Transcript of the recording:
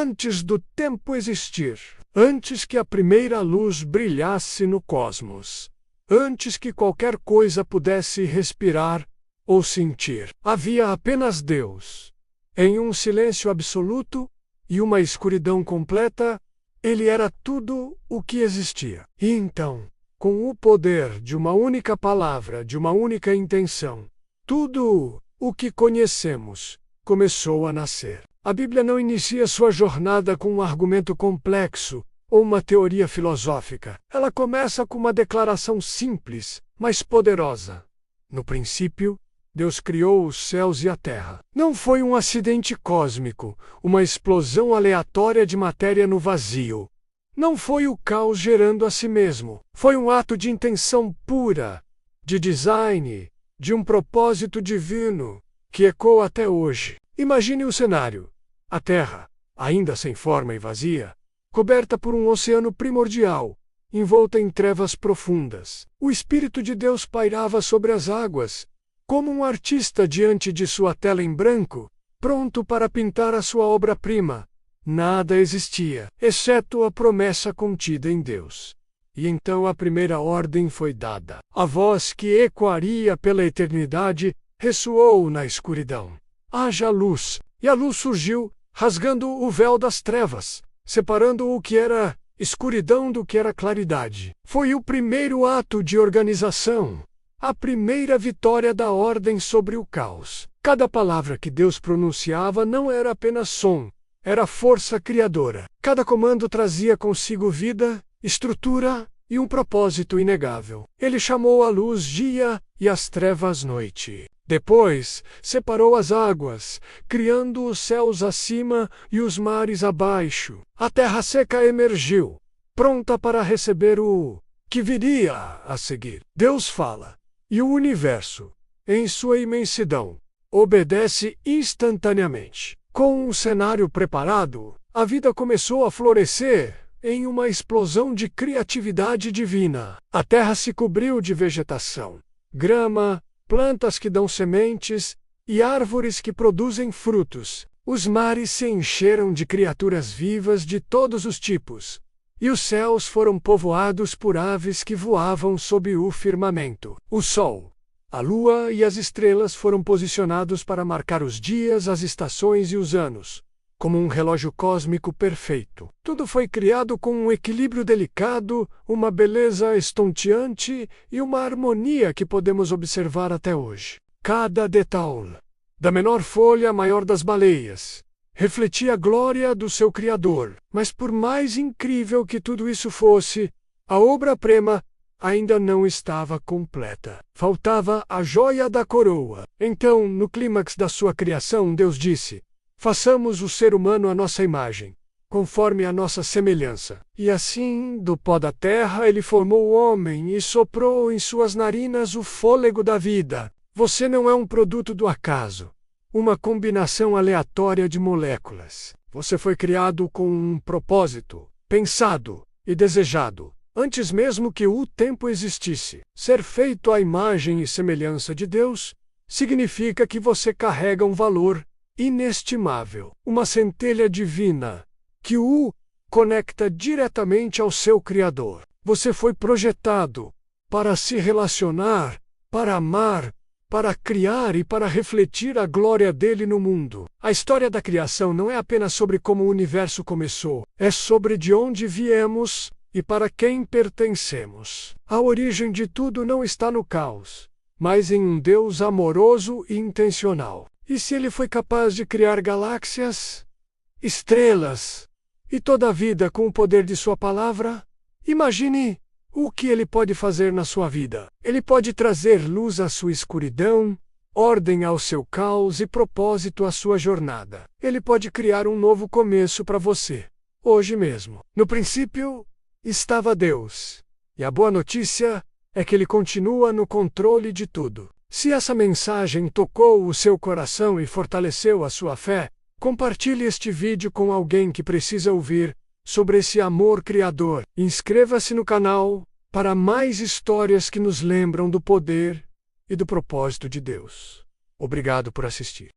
antes do tempo existir, antes que a primeira luz brilhasse no cosmos, antes que qualquer coisa pudesse respirar ou sentir. Havia apenas Deus. Em um silêncio absoluto e uma escuridão completa, Ele era tudo o que existia. E então, com o poder de uma única palavra, de uma única intenção, tudo o que conhecemos começou a nascer. A Bíblia não inicia sua jornada com um argumento complexo ou uma teoria filosófica. Ela começa com uma declaração simples, mas poderosa. No princípio, Deus criou os céus e a terra. Não foi um acidente cósmico, uma explosão aleatória de matéria no vazio. Não foi o caos gerando a si mesmo. Foi um ato de intenção pura, de design, de um propósito divino, que ecoa até hoje. Imagine o cenário. A Terra, ainda sem forma e vazia, coberta por um oceano primordial, envolta em trevas profundas. O Espírito de Deus pairava sobre as águas, como um artista diante de sua tela em branco, pronto para pintar a sua obra-prima. Nada existia, exceto a promessa contida em Deus. E então a primeira ordem foi dada. A voz que ecoaria pela eternidade ressoou na escuridão. Haja luz. E a luz surgiu, rasgando o véu das trevas, separando o que era escuridão do que era claridade. Foi o primeiro ato de organização, a primeira vitória da ordem sobre o caos. Cada palavra que Deus pronunciava não era apenas som, era força criadora. Cada comando trazia consigo vida, estrutura e um propósito inegável. Ele chamou a luz dia e as trevas noite. Depois, separou as águas, criando os céus acima e os mares abaixo. A terra seca emergiu, pronta para receber o que viria a seguir. Deus fala, e o universo, em sua imensidão, obedece instantaneamente. Com um cenário preparado, a vida começou a florescer em uma explosão de criatividade divina. A terra se cobriu de vegetação, grama, plantas que dão sementes e árvores que produzem frutos. Os mares se encheram de criaturas vivas de todos os tipos, e os céus foram povoados por aves que voavam sob o firmamento. O sol, a lua e as estrelas foram posicionados para marcar os dias, as estações e os anos, como um relógio cósmico perfeito. Tudo foi criado com um equilíbrio delicado, uma beleza estonteante e uma harmonia que podemos observar até hoje. Cada detalhe, da menor folha à maior das baleias, refletia a glória do seu Criador. Mas por mais incrível que tudo isso fosse, a obra-prima ainda não estava completa. Faltava a joia da coroa. Então, no clímax da sua criação, Deus disse: façamos o ser humano à nossa imagem, conforme a nossa semelhança. E assim, do pó da terra, ele formou o homem e soprou em suas narinas o fôlego da vida. Você não é um produto do acaso, uma combinação aleatória de moléculas. Você foi criado com um propósito, pensado e desejado, antes mesmo que o tempo existisse. Ser feito à imagem e semelhança de Deus significa que você carrega um valor inestimável, uma centelha divina, que o conecta diretamente ao seu Criador. Você foi projetado para se relacionar, para amar, para criar e para refletir a glória dele no mundo. A história da criação não é apenas sobre como o universo começou, é sobre de onde viemos e para quem pertencemos. A origem de tudo não está no caos, mas em um Deus amoroso e intencional. E se ele foi capaz de criar galáxias, estrelas e toda a vida com o poder de sua palavra, imagine o que ele pode fazer na sua vida. Ele pode trazer luz à sua escuridão, ordem ao seu caos e propósito à sua jornada. Ele pode criar um novo começo para você, hoje mesmo. No princípio estava Deus, e a boa notícia é que ele continua no controle de tudo. Se essa mensagem tocou o seu coração e fortaleceu a sua fé, compartilhe este vídeo com alguém que precisa ouvir sobre esse amor criador. Inscreva-se no canal para mais histórias que nos lembram do poder e do propósito de Deus. Obrigado por assistir.